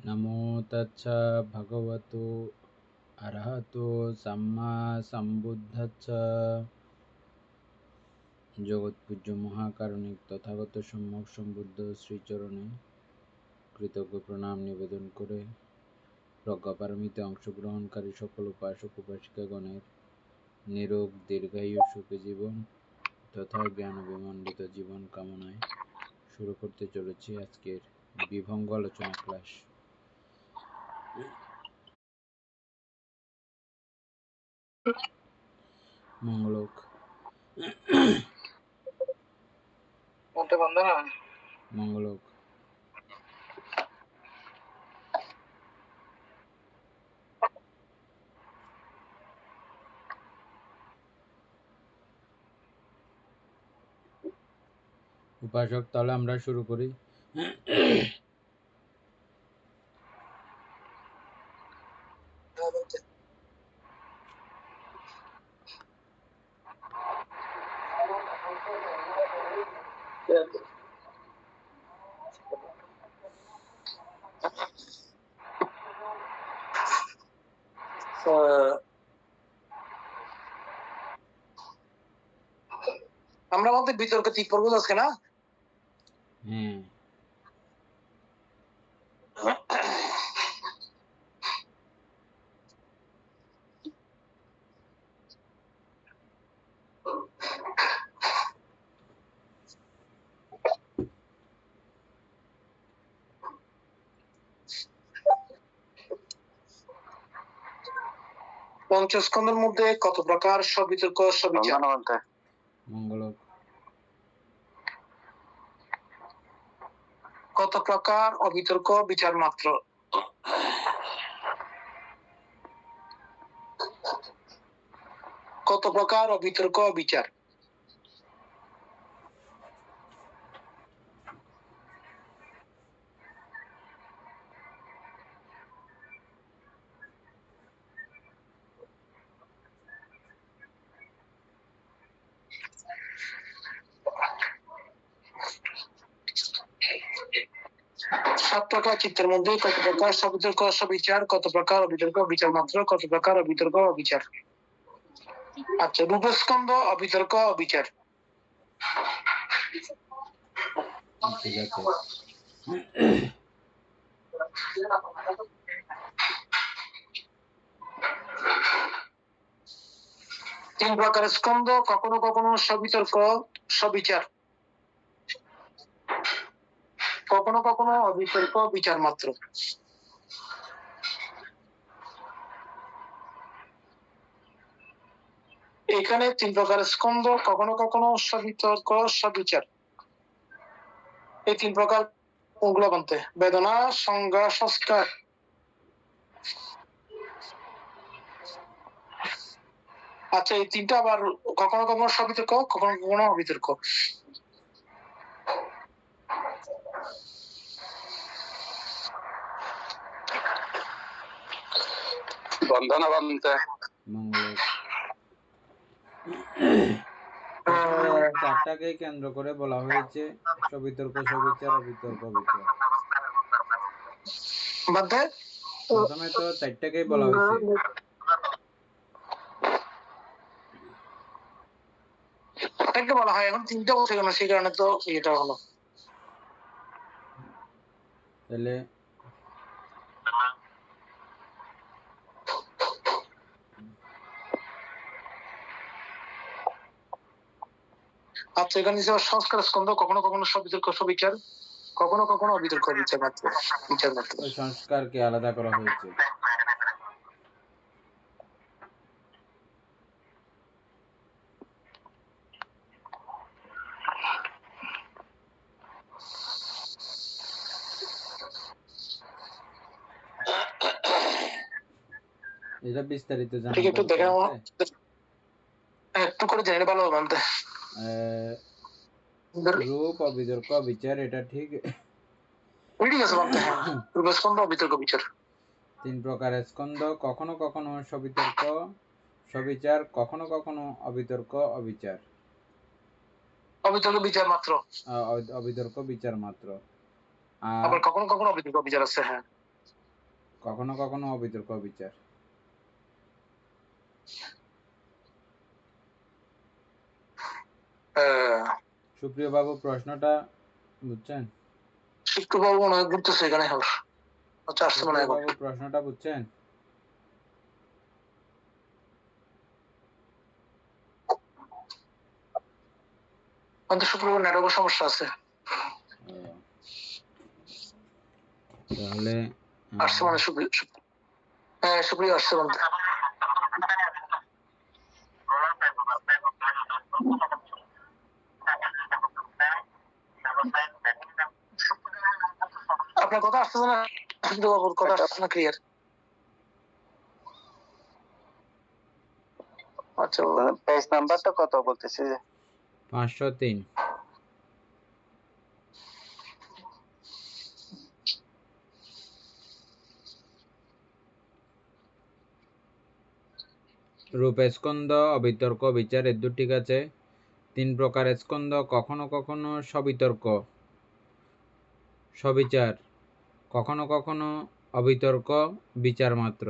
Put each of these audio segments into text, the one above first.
নমো তচ্ছা ভগবতো অরহতো সাম্মা সম্বুদ্ধস্স। জগৎপূজ্য মহাকারণিক তথাগত সম্যক সম্বুদ্ধ শ্রীচরণে কৃতজ্ঞ প্রণাম নিবেদন করে প্রজ্ঞাপারমিতে অংশগ্রহণকারী সকল উপাসক উপাসিকাগণের নিরোগ দীর্ঘায়ু সুখী জীবন তথা জ্ঞান বিমণ্ডিত জীবন কামনায় শুরু করতে চলেছি আজকের বিভঙ্গ আলোচনা ক্লাস। মঙ্গলক মঙ্গলক উপাসক, তাহলে আমরা শুরু করি। আমরা আমাদের বিতর্ক ঠিক করবো আজকে না? হ্যাঁ, পঞ্চস্কন্ধের মধ্যে কত প্রকার সবিতর্ক সবিচার? মঙ্গলক কত প্রকার অবিতর্ক বিচার মাত্র? কত প্রকার অবিতর্ক বিচার? সাত প্রকার চিত্তের মধ্যে কত প্রকার সবিতর্ক সবিচার? কত প্রকার অবিতর্ক বিচার মাত্র? কত প্রকার অবিতর্ক অবিচার? আচ্ছা, রূপস্কন্ধ অবিতর্ক অবিচার। ঠিক আছে। তিন প্রকার স্কন্ধ, কখনো কখনো সবিতর্ক সবিচার, কখনো কখনো অবিতর্ক বিচার মাত্র। এখানে তিন প্রকার স্কন্ধ, কখনো কখনো সবিতর্ক সবিচার। এই তিন প্রকার কোনগুলো বলতে? বেদনা, সংজ্ঞা, সংস্কার। আচ্ছা, এই তিনটা আবার কখনো কখনো সবিতর্ক, কখনো কখনো অবিতর্ক। বন্ধনা বন্ধ মঙ্গলক চারটাকে কেন্দ্র করে বলা হয়েছে সবিতর্ক সবিচার, অবিতর্ক বিচার। প্রথমে তো চারটাকেই বলা হয়েছে। বলা হয়, এখন তিনটা বলছে কেন? সেই কারণে তো এটা হলো। তাহলে আচ্ছা, এখানে সংস্কার স্কন্ধ, কখনো কখনো সবিতর্ক সবিচার, কখনো কখনো অবিতর্ক বিচার মাত্র। বিচার মাত্র ওই সংস্কারকে আলাদা করা হয়েছে। এটা বিস্তারিত জানা ঠিক, একটু দেখে একটু করে জেনে ভালো বলতে। রূপ অবিতর্ক বিচার, এটা ঠিক আছে বলতে। রূপস্কন্ধ অবিতর্ক বিচার। তিন প্রকার স্কন্ধ, কখনো কখনো সবিতর্ক সবিচার, কখনো কখনো অবিতর্ক অবিচার। অবিতর্ক বিচার মাত্র। অবিতর্ক বিচার মাত্র। আবার কখনো কখনো অবিতর্ক বিচার আছে। হ্যাঁ, কখনো কখনো অবিতর্ক অবিচার। সুপ্রিয় বাবু প্রশ্নটা বুঝছেন? শুক্রবাবু মনে হয় ঘুরতেছে এখানে হোক। আচ্ছা আসছে মনে হয়। বাবু প্রশ্নটা বুঝছেন? কিন্তু শুক্রবার নেটওয়ার্কের সমস্যা আছে। তাহলে আসছে মানে হ্যাঁ শুক্রিয়া আসছে বলতে। আপনার কথা আসতেছে না, বাবুর কথা আসতেছে না ক্লিয়ার। আচ্ছা পেজ নাম্বারটা কত বলতেছে? 503। রূপ স্কন্ধ অবিতর্ক বিচার এর ঠিক আছে। 3 প্রকার স্কন্ধ, কখনো কখনো সবিতর্ক সবিচার, কখনো কখনো অবিতর্ক বিচার মাত্র।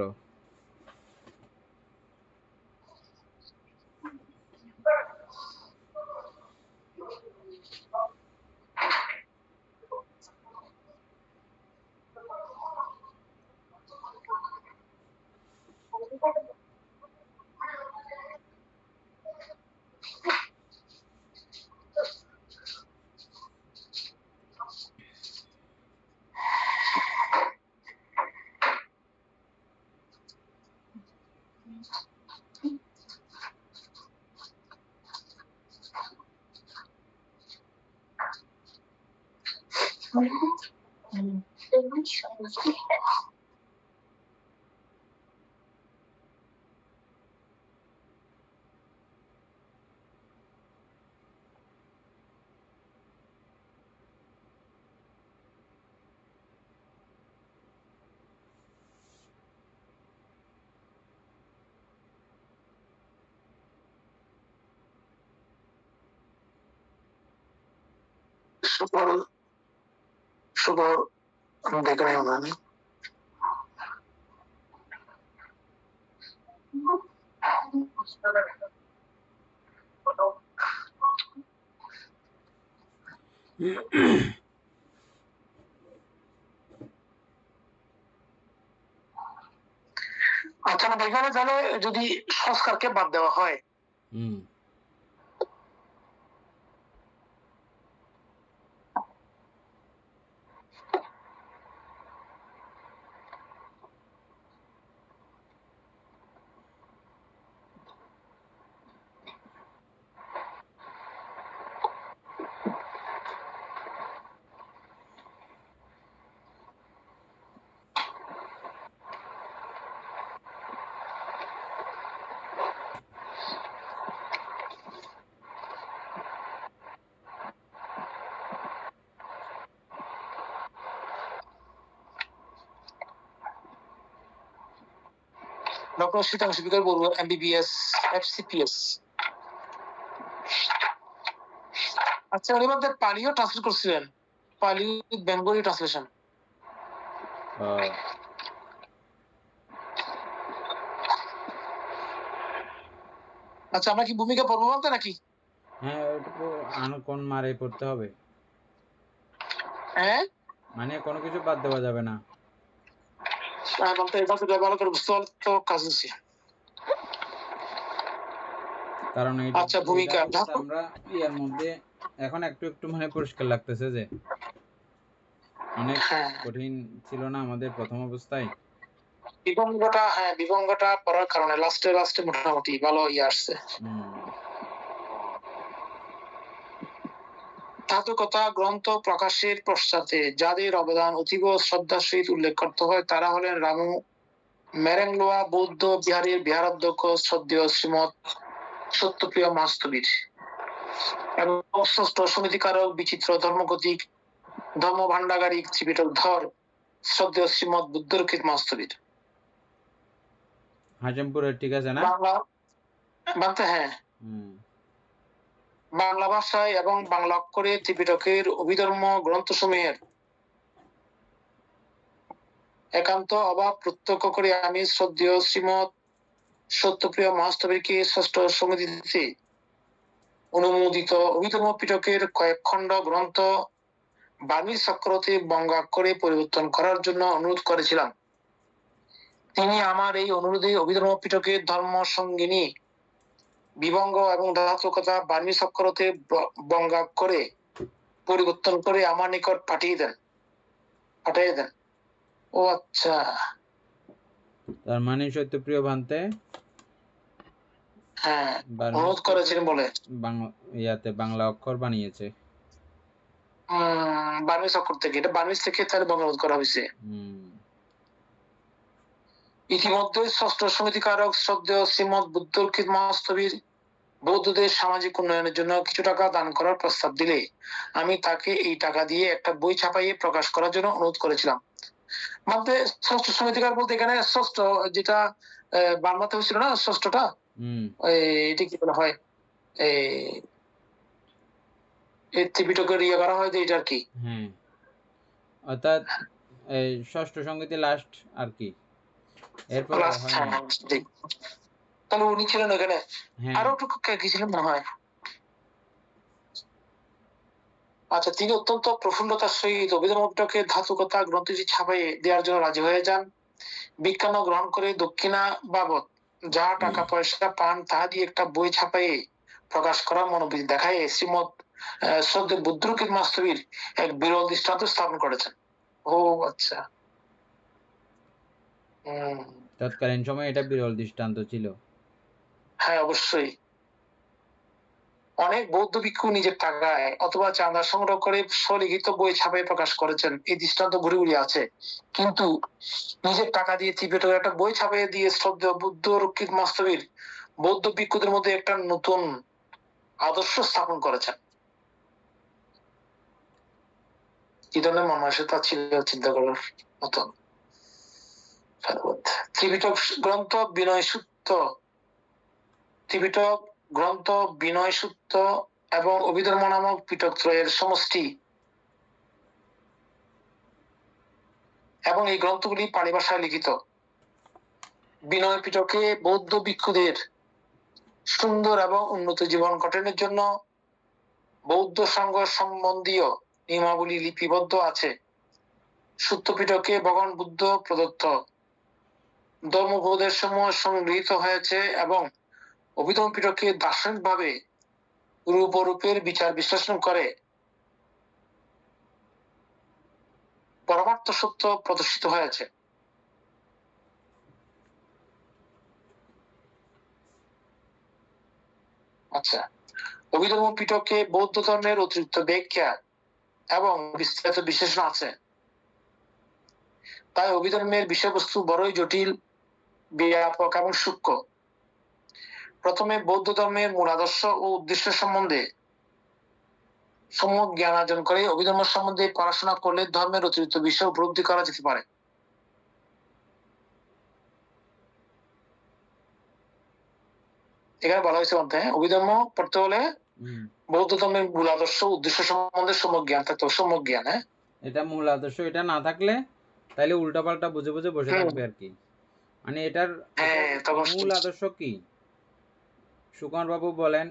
শুভ দেখে নেই মনে হয়। আচ্ছা না এখানে তাহলে যদি সংস্কারকে বাদ দেওয়া হয়, ডক্টর শীতাংশু বিকার বলবো এমবিবিএস এফসিপিএস। আচ্ছা উনি মধ্যে পালিও ট্রান্সলেট করছিলেন, পালি বেঙ্গলি ট্রান্সলেশন। আচ্ছা আমরা কি ভূমিকা পড়বো বলতে নাকি? হ্যাঁ ওটুকু আনুকোণ মারে পড়তে হবে। হ্যাঁ মানে কোনো কিছু বাদ দেওয়া যাবে না। ভালো করে বুঝতে পারলে তো কাজ হচ্ছে। কারণ আচ্ছা ভূমিকা আমরা ইয়ার মধ্যে এখন একটু একটু মানে পরিষ্কার লাগতেছে যে অনেক কঠিন ছিল না আমাদের প্রথম অবস্থায়। বিভঙ্গটা পড়ার কারণে লাস্টে মোটামুটি ভালো ইয়ে আসছে। ধাতুকথা গ্রন্থ প্রকাশের পশ্চাতে যাদের অবদান অতীব শ্রদ্ধার সহিত উল্লেখ করতে হয় তারা হলেন রামু মেরেংলোয়া বৌদ্ধ বিহারের বিহারাধ্যক্ষ শ্রদ্ধেয় শ্রীমৎ সত্যপ্রিয় মাস্তবীর এবং ষষ্ঠ সমিতিকারক বিচিত্র ধর্মগতিক ধর্ম ভান্ডাগারিক ত্রিপিটকধর শ্রদ্ধেয় শ্রীমৎ বুদ্ধরক্ষিত মাস্তবীর। হাজমপুরের ঠিক আছে না? হ্যাঁ বাংলা ভাষায় এবং বাংলা অক্ষরে ত্রিপিটকের অভিধর্ম গ্রন্থসমূহের একান্ত অভাব প্রত্যক্ষ করে আমি শ্রদ্ধেয় শ্রীমৎ সত্যপ্রিয় মহাস্তবীরকে ষষ্ঠ সমিতিতে অনুমোদিত অভিধর্ম পিটকের কয়েক খণ্ড গ্রন্থ বার্মি চক্রতে বঙ্গাক্ষরে পরিবর্তন করার জন্য অনুরোধ করেছিলাম। তিনি আমার এই অনুরোধে অভিধর্ম পিটকের ধর্ম সঙ্গিনী বিভঙ্গ এবং ধাতুকতা বার্মি চক্রতে বঙ্গাক্ষরে পরিবর্তন করে আমার নিকট পাঠিয়ে দেন। ও আচ্ছা, তার মানে সত্যপ্রিয় ভান্তে হ্যাঁ অনুরোধ করেছিলেন বলে বাংলা অক্ষর বানিয়েছে। বার্মিজ অক্ষর থেকে, এটা বার্মিজ থেকে তাহলে বঙ্গানুবাদ করা হয়েছে। ইতিমধ্যে ষষ্ঠ সমিতিকারক শ্রদ্ধেয় শ্রীমৎ বুদ্ধর্কিত মহাস্তবীর বৌদ্ধদের সামাজিক উন্নয়নের জন্য কিছু টাকা দান করার প্রস্তাব দিলে আমি তাকে এই টাকা দিয়ে একটা বই ছাপাইয়ে প্রকাশ করার জন্য অনুরোধ করেছিলাম। মানে ষষ্ঠ সমিতিকার বলতে এখানে ষষ্ঠ যেটা বাংলাতে হয়েছিল না, ষষ্ঠটা এটি কি বলা হয়, এই ত্রিপিটকের ইয়ে করা হয় যে এটা আর কি, অর্থাৎ এই ষষ্ঠ সংগীতে লাস্ট আর কি, এরপর তাহলে উনি ছিলেন ওখানে, আরো একটু কি ছিলেন মনে হয়। আচ্ছা, তিনি অত্যন্ত প্রফুল্লতার সহিত অভিধর্ম পিটকের ধাতুকতা গ্রন্থটি ছাপাই দেওয়ার জন্য রাজি হয়ে যান। বিজ্ঞান গ্রহণ করে দক্ষিণা বাবদ যা টাকা পয়সা পান তাহা দিয়ে একটা বই ছাপাইয়ে প্রকাশ করার মনোবৃত্তি দেখায় শ্রীমৎ শ্রদ্ধেয় বুদ্ধর্কিত মহাস্তবীর এক বিরল দৃষ্টান্ত স্থাপন করেছেন। ও আচ্ছা, তৎকালীন সময় এটা বিরল দৃষ্টান্ত ছিল। হ্যাঁ অবশ্যই। অনেক বৌদ্ধ ভিক্ষু নিজের টাকায় অথবা চাঁদা সংগ্রহ করে স্বলিখিত বই ছাপাই প্রকাশ করেছেন, এই দৃষ্টান্ত ঘুরে ঘুরে আছে। কিন্তু নিজের টাকা দিয়ে ত্রিপিটকের একটা বই ছাপাই দিয়ে শ্রদ্ধেয় বুদ্ধর্কিত মহাস্তবীর বৌদ্ধ ভিক্ষুদের মধ্যে একটা নতুন আদর্শ স্থাপন করেছেন। কি ধরনের মানসিকতা ছিল চিন্তা করার মতন। ত্রিপিটক গ্রন্থ বিনয় সূত্র, ত্রিপিটক গ্রন্থ বিনয় সূত্র এবং অভিধর্ম নামক পিটকত্রয়ের সমষ্টি এবং এই গ্রন্থগুলি পালি ভাষায় লিখিত। বিনয় পিটকে বৌদ্ধ ভিক্ষুদের সুন্দর এবং উন্নত জীবন গঠনের জন্য বৌদ্ধ সংঘ সম্বন্ধীয় নিয়মাবলী লিপিবদ্ধ আছে। সূত্র পিটকে ভগবান বুদ্ধ প্রদত্ত ধর্মবোধের সমূহ সংগৃহীত হয়েছে এবং অভিধর্ম পিটকে দার্শনিক ভাবে রূপরূপের বিচার বিশ্লেষণ করে পরমার্থ সত্য প্রদর্শিত হয়েছে। আচ্ছা, অভিধর্ম পিটকে বৌদ্ধ ধর্মের অতিরিক্ত ব্যাখ্যা এবং বিস্তারিত বিশ্লেষণ আছে। তাই অভিধর্মের বিষয়বস্তু বড়ই জটিল, ব্যাপক এবং সূক্ষ্ম। প্রথমে বৌদ্ধ ধর্মের মূল আদর্শ ও উদ্দেশ্য সম্বন্ধে সম্যক জ্ঞান অর্জন করে অভিধর্ম সম্বন্ধে পড়াশোনা করলে ধর্মের অতিরিক্ত বিষয় উপলব্ধি করা যেতে পারে। এখানে বলা হয়েছে বলতে অভিধর্ম পড়তে হলে বৌদ্ধ ধর্মের মূল আদর্শ উদ্দেশ্য সম্বন্ধে সম্যক জ্ঞান থাকতে হবে। সম্যক জ্ঞান, এটা মূল আদর্শ, এটা না থাকলে তাহলে উল্টাপাল্টা বুঝে বুঝে বসে থাকবে আর কি। মানে এটার মূল আদর্শ কি? সুকুমার বাবু বলেন,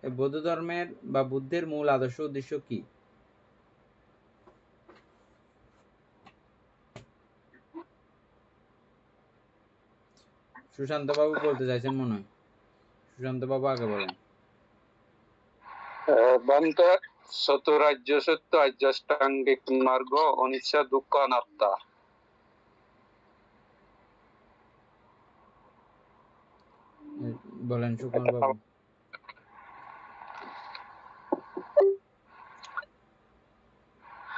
বৌদ্ধ ধর্মের বা বুদ্ধের মূল আদর্শ উদ্দেশ্য কি? সুশান্ত বাবু বলতে চাইছেন মনে হয়। সুশান্ত বাবু আগে বলেন। বন্ধে চতুরার্য সত্য আর্যাষ্টাঙ্গিক মার্গ অনিচ্ছ দুঃখ অনাত্মা। বলেন সুকুমার বাবু।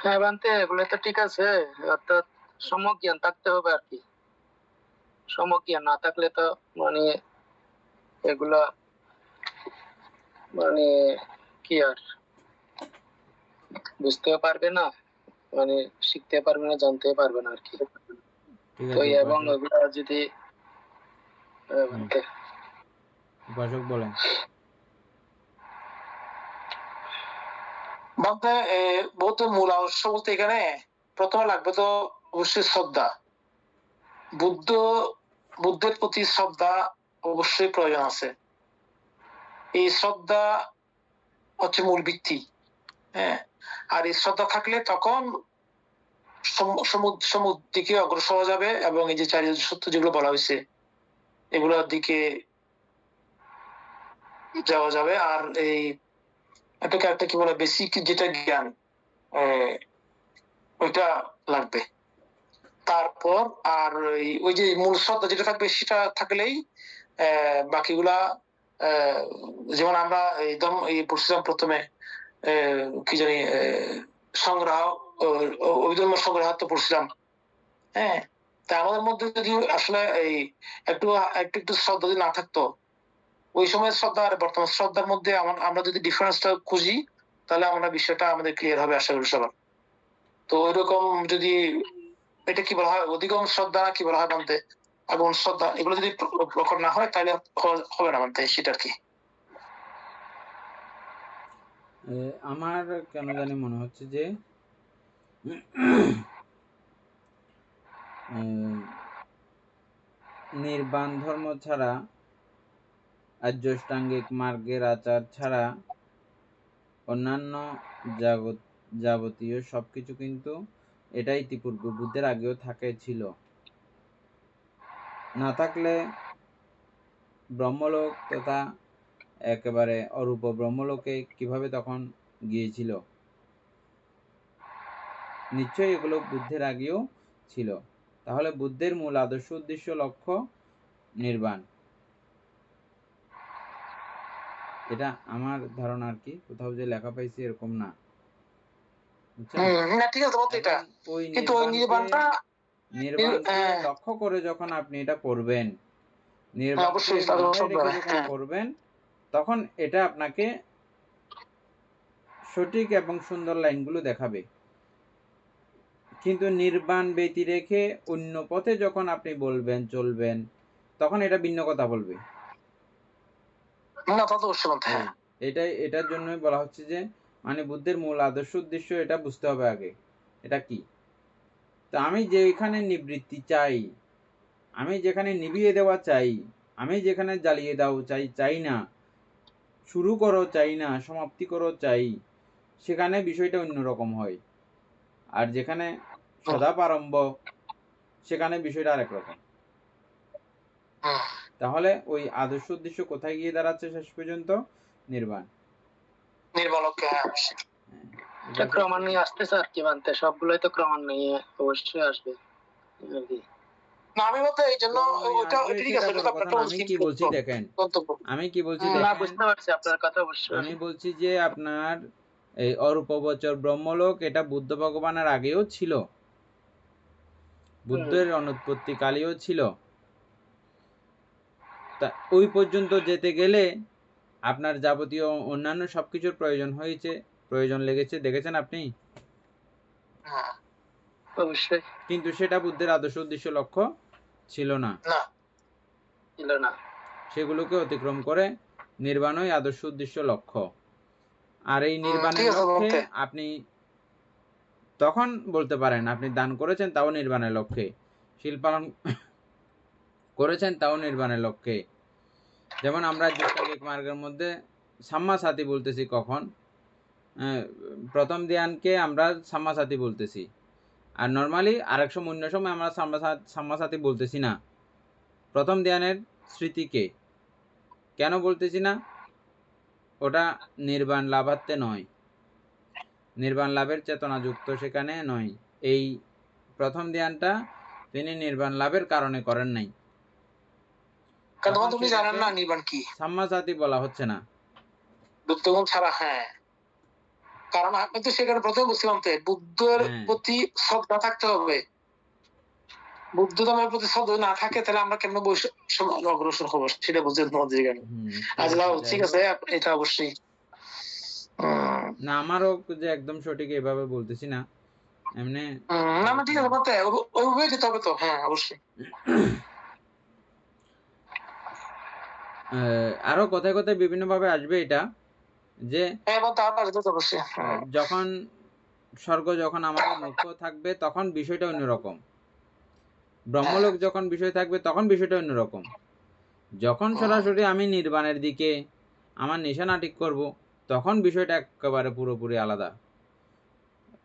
হ্যাঁ বান্তে, এগুলো তো ঠিক আছে, অর্থাৎ সম্যক জ্ঞান থাকতে হবে আর কি। সম্যক জ্ঞান না থাকলে তো মানে এগুলা মানে কি আর বুঝতে পারবে না, মানে শিখতে পারবে না, জানতে পারবে না আর কি। তো এবং এগুলা যদি উপাসক বলেন। বৌদ্ধ মূল আদর্শ বলতে এখানে প্রথমে লাগবে তো অবশ্যই শ্রদ্ধা। বুদ্ধের প্রতি শ্রদ্ধা অবশ্যই প্রয়োজন আছে। এই শ্রদ্ধা হচ্ছে মূল ভিত্তি। হ্যাঁ, আর এই শ্রদ্ধা থাকলে তখন সমুদ্র দিকে অগ্রসর হওয়া যাবে, এবং এই যে চারিত্র সত্য যেগুলো বলা হয়েছে এগুলোর দিকে যাওয়া যাবে। আর এই এটাকে একটা কি বলে বেসিক যেটা জ্ঞান ওইটা লাগবে। তারপর আর ওই যে মূল শ্রদ্ধা যেটা থাকবে সেটা থাকলেই বাকিগুলা যেমন আমরা পড়ছিলাম প্রথমে কি জানি সংগ্রহ অভিধর্ম সংগ্রহার্থ পড়ছিলাম। হ্যাঁ, তা আমাদের মধ্যে যদি আসলে এই একটু একটু শ্রদ্ধা যদি না থাকতো, ওই সময় শ্রদ্ধা আর বর্তমান শ্রদ্ধার মধ্যে আমরা যদি ডিফারেন্সটা খুঁজি তাহলে আমরা বিষয়টা আমাদের ক্লিয়ার হবে আশা করি সবার। তো ওইরকম যদি এটা কি বলা হয় অধিগম শ্রদ্ধা কি বলা হয় মানতে, আগমন শ্রদ্ধা, এগুলো যদি প্রকট না হয় তাহলে হবে না মানতে, সেটা আর কি। আমার কেন জানি মনে হচ্ছে যে নির্বাণ ধর্ম ছাড়া, আর্যাষ্টাঙ্গিক মার্গের আচার ছাড়া অন্যান্য যাবতীয় সবকিছু কিন্তু এটা ইতিপূর্বে বুদ্ধের আগেও ছিল। না থাকলে ব্রহ্মলোক তথা একেবারে অরূপ ব্রহ্মলোকে কিভাবে তখন গিয়েছিল? নিশ্চয়ই এগুলো বুদ্ধের আগেও ছিল। তাহলে বুদ্ধের মূল আদর্শ উদ্দেশ্য লক্ষ্য নির্বাণ, এটা আমার ধারণা আর কি। কোথাও যে লেখা পাইছি এরকম না, ওই নির্বাণকে লক্ষ্য করে যখন আপনি এটা পড়বেন, যখন পড়বেন তখন এটা আপনাকে সঠিক এবং সুন্দর লাইনগুলো দেখাবে। কিন্তু নির্বাণ ব্যতি রেখে অন্য পথে যখন আপনি বলবেন চলবেন তখন এটা ভিন্ন কথা বলবে। এটার জন্যই বলা হচ্ছে যে মানে বুদ্ধের মূল আদর্শ উদ্দেশ্য এটা বুঝতে হবে আগে, এটা কি। তো আমি যেখানে নিবৃত্তি চাই, আমি যেখানে নিভিয়ে দেওয়া চাই, আমি যেখানে জ্বালিয়ে দাও চাই না, শুরু করো চাই না, সমাপ্তি করো চাই, সেখানে বিষয়টা অন্যরকম হয়। আর যেখানে সদা প্রারম্ভ সেখানে বিষয়টা আরেক রকম। তাহলে ওই আদর্শ উদ্দেশ্য কোথায় গিয়ে দাঁড়াচ্ছে শেষ পর্যন্ত? নির্বাণ। ক্রমান্বয়ে আসতেছে আর কি মানতে, সবগুলোই তো ক্রমান্বয়ে অবশ্যই আসবে। আমি বলতে এই জন্য ওটা ঠিক আছে, আমি কি বলছি দেখেন, বুঝতে পারছি আপনার কথা অবশ্যই। আমি বলছি যে আপনার এই অরূপগোচর ব্রহ্মলোক এটা বুদ্ধ ভগবানের আগেও ছিল, বুদ্ধের অনুৎপত্তি কালেও ছিল। তা ওই পর্যন্ত যেতে গেলে আপনার যাবতীয় অন্যান্য সবকিছুর প্রয়োজন লেগেছে, দেখেছেন আপনি? অবশ্যই। কিন্তু সেটা বুদ্ধের আদর্শ উদ্দেশ্য লক্ষ্য ছিল না। সেগুলোকে অতিক্রম করে নির্বাণই আদর্শ উদ্দেশ্য লক্ষ্য। আর এই নির্বাণের লক্ষ্যে আপনি তখন বলতে পারেন আপনি দান করেছেন তাও নির্বাণের লক্ষ্যে, শীল পালন করেছেন তাও নির্বাণের লক্ষ্যে। যেমন আমরা আর্যাষ্টাঙ্গিক মার্গের মধ্যে সাম্মাসাতি বলতেছি কখন? প্রথম ধ্যানকে আমরা সাম্মাসাতি বলতেছি, আর নর্মালি আরেক সময় অন্য সময় আমরা সাম্মাসাতি বলতেছি না। প্রথম ধ্যানের স্মৃতিকে কেন বলতেছি না? ওটা নির্বাণ লাভার্থে নয়, নির্বাণ লাভের চেতনা যুক্ত সেখানে নয়। এই প্রথম ধ্যানটা তিনি নির্বাণ লাভের কারণে করেন নাই। তুমি জানেন না নির্বাণ কি, সাম্মাসাতি বলা হচ্ছে না বুদ্ধগণ ছাড়া। হ্যাঁ, কারণ আপনি তো সেখানে প্রথমে বলছিলাম তো বুদ্ধের প্রতি শ্রদ্ধা থাকতে হবে। বুদ্ধ ধর্মের প্রতি শ্রদ্ধা না থাকে তাহলে আমরা কেমন অগ্রসর হবো সেটা বুঝতে তোমাদের গান। ঠিক আছে, এটা অবশ্যই না, আমারও যে একদম সঠিক এভাবে বলতেছি না, এমনি না ঠিক আছে বলতে ওইভাবে যেতে হবে তো। হ্যাঁ অবশ্যই। আরো কথায় কথায় বিভিন্ন ভাবে আসবে এটা যে যখন স্বর্গ যখন আমাদের মুখ্য থাকবে তখন বিষয়টা অন্যরকম। ব্রহ্মলোক যখন বিষয় থাকবে তখন বিষয়টা অন্যরকম। যখন সরাসরি আমি নির্বাণের দিকে আমার নিশানা ঠিক করব, তখন বিষয়টা একেবারে পুরোপুরি আলাদা।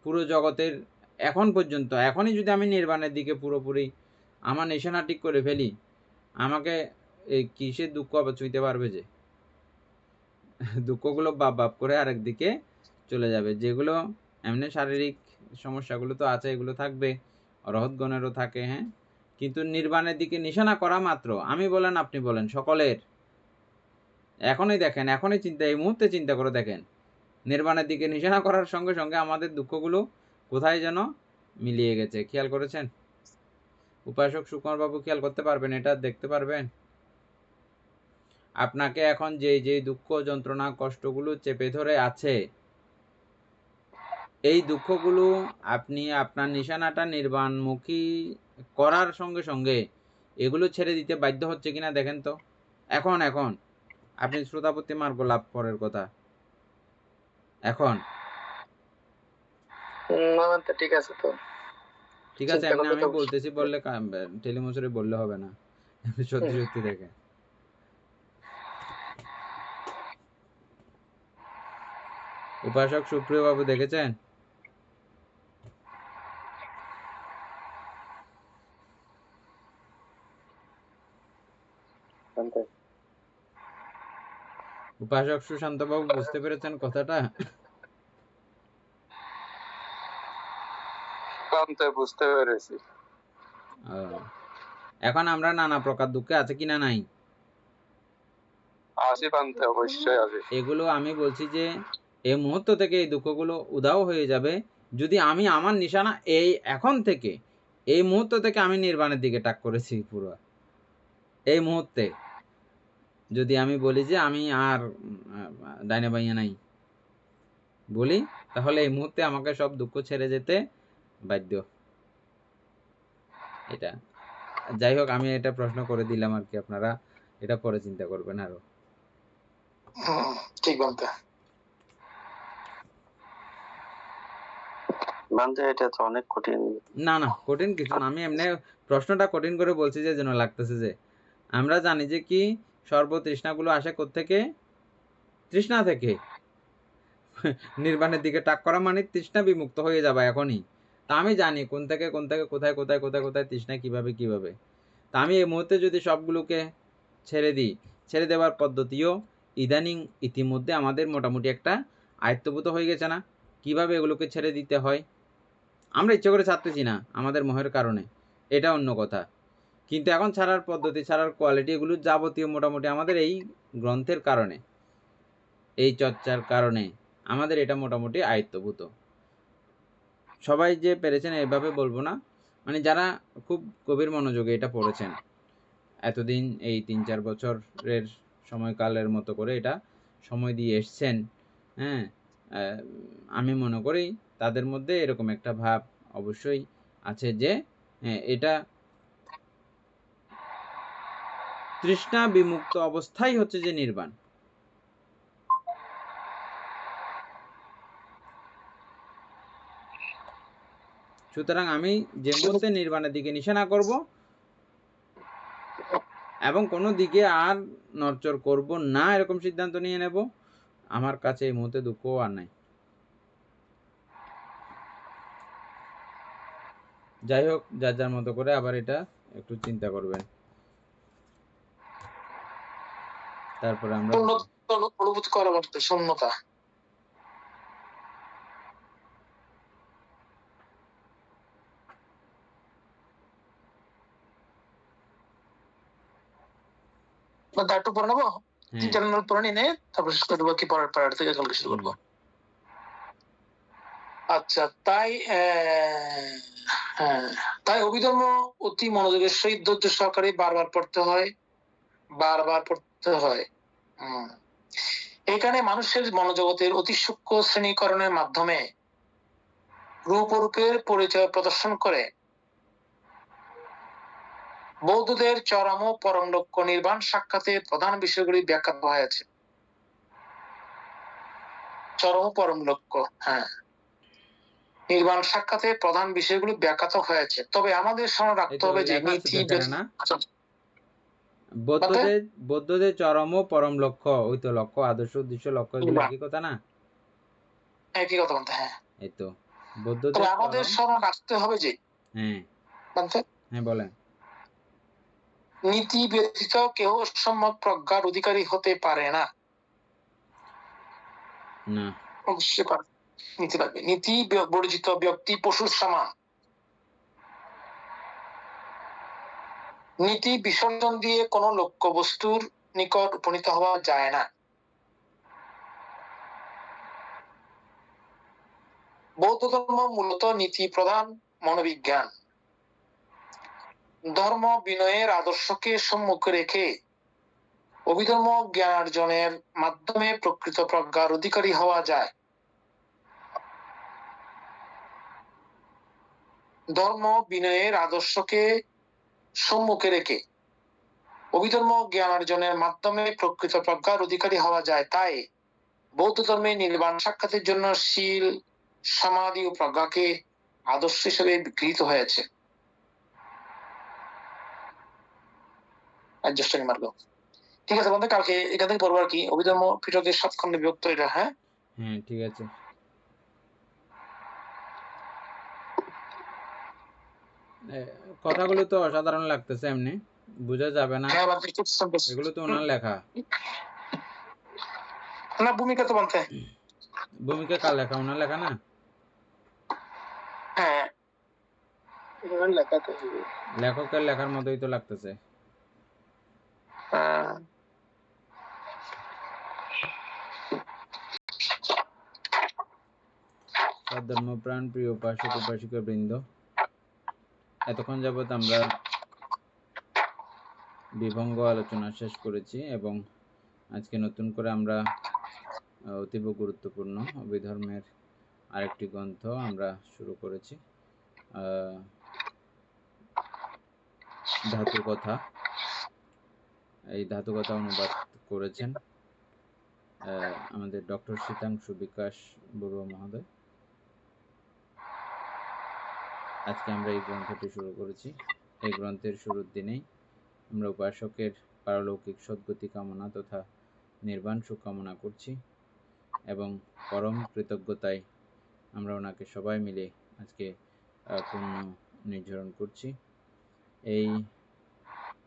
পুরো জগতের এখন পর্যন্ত, এখনই যদি আমি নির্বাণের দিকে পুরোপুরি আমার নিশানা ঠিক করে ফেলি, আমাকে এই কিসের দুঃখ আবার ছুঁইতে পারবে? যে দুঃখগুলো বাপ বাপ করে আরেক দিকে চলে যাবে। যেগুলো এমনি শারীরিক সমস্যাগুলো তো আছে, এগুলো থাকবে, অরহৎগণেরও থাকে, হ্যাঁ, কিন্তু নির্বাণের দিকে নিশানা করা মাত্র, আমি বলেন আপনি বলেন, সকলের এখনই দেখেন, এখনই চিন্তা, এই মুহূর্তে চিন্তা করে দেখেন, নির্বাণের দিকে নিশানা করার সঙ্গে সঙ্গে আমাদের দুঃখগুলো কোথায় যেন মিলিয়ে গেছে। খেয়াল করেছেন? উপাসক সুকুমার বাবু খেয়াল করতে পারবেন? এটা দেখতে পারবেন? আপনাকে এখন যে দুঃখ যন্ত্রণা কষ্টগুলো চেপে ধরে আছে, এই দুঃখগুলো আপনি আপনার নিশানাটা নির্বাণমুখী করার সঙ্গে সঙ্গে এগুলো ছেড়ে দিতে বাধ্য হচ্ছে কিনা দেখেন তো। এখন এখন আপনি শ্রোতাপত্তি মার্গ লাভ করার কথা এখন। ঠিক আছে, তো ঠিক আছে, এমনি আমি বলতেছি বললে টেলিমসরে বললে হবে না, সত্যি সত্যি দেখে। উপাসক সুপ্রিয় বাবু দেখেছেন? উপাসক সুশান্ত বাবু বুঝতে পেরেছেন কথাটা? বুঝতে পেরেছি। এখন আমরা নানা প্রকার দুঃখে আছে কিনা নাই? আছি পান্তে, অবশ্যই আছে। এগুলো আমি বলছি যে এই মুহূর্ত থেকে এই দুঃখগুলো উধাও হয়ে যাবে যদি আমি আমার নিশানা এই এখন থেকে, এই মুহূর্ত থেকে আমি নির্বাণের দিকে টাক করেছি পুরো। এই মুহূর্তে যদি আমি বলি যে আমি আর ডাইনে বাইয়া নাই বলি, তাহলে এই মুহূর্তে আমাকে সব দুঃখ ছেড়ে যেতে বাধ্য। এটা যাই হোক, আমি এটা প্রশ্ন করে দিলাম আর কি, আপনারা এটা পরে চিন্তা করবেন আরো। ঠিক বলতে এটা তো অনেক কঠিন। না না, কঠিন কিছু না। আমি এমনি প্রশ্নটা কঠিন করে বলছি যে জন্য লাগতেছে যে আমরা জানি যে কি সর্বতৃষ্ণাগুলো আসে কোত্থেকে? তৃষ্ণা থেকে। নির্বাণের দিকে টাক করা মানে তৃষ্ণা বিমুক্ত হয়ে যাবে এখনই। তা আমি জানি কোন থেকে কোথায় কোথায় কোথায় কোথায় তৃষ্ণা কিভাবে কিভাবে। তা আমি এই মুহূর্তে যদি সবগুলোকে ছেড়ে দিই, ছেড়ে দেওয়ার পদ্ধতিও ইদানিং ইতিমধ্যে আমাদের মোটামুটি একটা আয়ত্তভূত হয়ে গেছে না, কিভাবে এগুলোকে ছেড়ে দিতে হয়। আমরা ইচ্ছে করে ছাড়তেছি না আমাদের মোহের কারণে, এটা অন্য কথা, কিন্তু এখন ছাড়ার পদ্ধতি, ছাড়ার কোয়ালিটি, এগুলো যাবতীয় মোটামুটি আমাদের এই গ্রন্থের কারণে, এই চর্চার কারণে আমাদের এটা মোটামুটি আয়ত্তভূত। সবাই যে পেরেছেন এভাবে বলবো না, মানে যারা খুব গভীর মনোযোগে এটা পড়েছেন এতদিন, এই 3-4 বছরের সময়কালের মতো করে এটা সময় দিয়ে এসছেন, হ্যাঁ, আমি মনে করি তাদের মধ্যে এরকম একটা ভাব অবশ্যই আছে যে এটা তৃষ্ণা বিমুক্ত অবস্থাই হচ্ছে যে নির্বাণ। সুতরাং আমি যে মুহূর্তে নির্বাণের দিকে নিশানা করব এবং কোনো দিকে আর নড়চড় করব না, এরকম সিদ্ধান্ত নিয়ে নেব, আমার কাছে এই মুহূর্তে দুঃখ আর নাই। যাই হোক, যার যার মতো করে আবার এটা একটু চিন্তা করবেন, তারপরে আমরা অনুভূতি করা বলতে শূন্যতা। একটু পরে নেবো, 3-4 মিনিট পরে নিয়ে তারপর শেষ করে দেবো, কি পরের পার্ট থেকে কালকে শুরু করবো। আচ্ছা, তাই তাই অভিধর্ম অতি মনোযোগের সহিত ধৈর্য সহকারে বারবার পড়তে হয়, বারবার পড়তে হয়। এখানে মানুষের মনোজগতের অতি সূক্ষ্ম শ্রেণীকরণের মাধ্যমে রূপরূপের পরিচয় প্রদর্শন করে বৌদ্ধদের চরম ও পরম লক্ষ্য নির্বাণ সাক্ষাতের প্রধান বিষয়গুলি ব্যাখ্যা করা হয়েছে। চরম পরম লক্ষ্য, হ্যাঁ, নির্বাণ সাক্ষাতে প্রধান বিষয়গুলো ব্যাখ্যাত হয়েছে, তবে আমাদের স্মরণ এই রাখতে তো হবে যে লেখা আছে নীতি তো এখানে না, বৌদ্ধদের চরম ও পরম লক্ষ্য, ওই তো লক্ষ্য, আদর্শ, উদ্দেশ্য, লক্ষ্য, এগুলো একই কথা না? একই কথা বলতে, হ্যাঁ। এই তো তবে বৌদ্ধদের আমাদের চরম, স্মরণ রাখতে হবে যে, হ্যাঁ বলতে হ্যাঁ বলেন। নীতি ব্যতীত কেউ সম্যক প্রজ্ঞার অধিকারী হতে পারে না। না, অবশ্যই পারে, নীতি লাগবে। নীতি বর্জিত ব্যক্তি পশুর সমান। নীতি বিসর্জন দিয়ে কোন লক্ষ্য বস্তুর নিকট উপনীত হওয়া যায় না। বৌদ্ধ ধর্ম মূলত নীতি প্রধান মনোবিজ্ঞান। ধর্ম বিনয়ের আদর্শকে সম্মুখে রেখে অভিধর্ম জ্ঞানার্জনের মাধ্যমে প্রকৃত প্রজ্ঞার অধিকারী হওয়া যায়। ধর্ম বিনয়ের আদর্শকে সম্মুখে রেখে অভিধর্ম জ্ঞানার্জনের মাধ্যমে প্রকৃত প্রজ্ঞার অধিকারী হওয়া যায়। তাই বৌদ্ধ ধর্মে নির্বাণ সাক্ষাতের জন্য শীল, সমাধি ও প্রজ্ঞাকে আদর্শ হিসেবে গৃহীত হয়েছে। ঠিক আছে বন্ধু, কালকে এখান থেকে পড়বো আর কি, অভিধর্ম পিটকের 7 খণ্ডে বিভক্ত এটা। হ্যাঁ হ্যাঁ ঠিক আছে। কথাগুলো তো অসাধারণ লাগতেছে, এমনি বোঝা যাবে না, এগুলো তো ওনার লেখা। না, ভূমিকা তো বলতে, ভূমিকা কার লেখা? ওনার লেখা না? হ্যাঁ লেখা তো লেখকের লেখার মতোই তো লাগতেছে। ধর্মপ্রাণ প্রিয় উপাসক উপাসিকা বৃন্দ, এতক্ষণ যাবৎ আমরা বিভঙ্গ আলোচনা শেষ করেছি এবং আজকে নতুন করে আমরা অতীব গুরুত্বপূর্ণ অভিধর্মের আরেকটি গ্রন্থ আমরা শুরু করেছি, ধাতু কথা। এই ধাতু কথা অনুবাদ করেছেন আমাদের ডক্টর শীতাংশু বিকাশ বড়ুয়া মহোদয়। আজকে আমরা এই গ্রন্থটি শুরু করেছি। এই গ্রন্থের শুরুর দিনেই আমরা উপাসকের পারলৌকিক সদ্গতি কামনা তথা নির্বাণ সুখ কামনা করছি এবং পরম কৃতজ্ঞতায় আমরা ওনাকে সবাই মিলে আজকে পুণ্য নির্ধারণ করছি। এই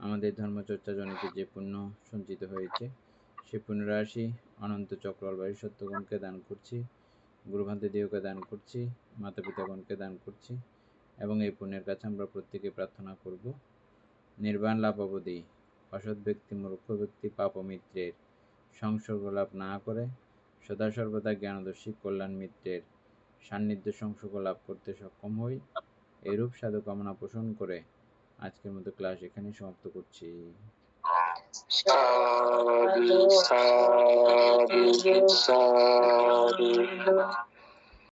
আমাদের ধর্মচর্চা জনিত যে পুণ্য সঞ্চিত হয়েছে, সে পুণ্যরাশি অনন্ত চক্রবালী সত্যগণকে দান করছি, গুরুভান্তিদেবকে দান করছি, মাতা পিতাগণকে দান করছি এবং এই পুণ্যের কাছে আমরা প্রত্যেকে প্রার্থনা করব নির্বাণ লাভ অবধি অসৎ ব্যক্তি, মূর্খ ব্যক্তি, পাপমিত্রের সংসর্গ লাভ না করে সদা সর্বদা জ্ঞানদর্শী কল্যাণ মিত্রের সান্নিধ্য সংসর্গ লাভ করতে সক্ষম হই। এইরূপ সাধু কামনা পোষণ করে আজকের মতো ক্লাস এখানেই সমাপ্ত করছি। সাধু সাধু সাধু।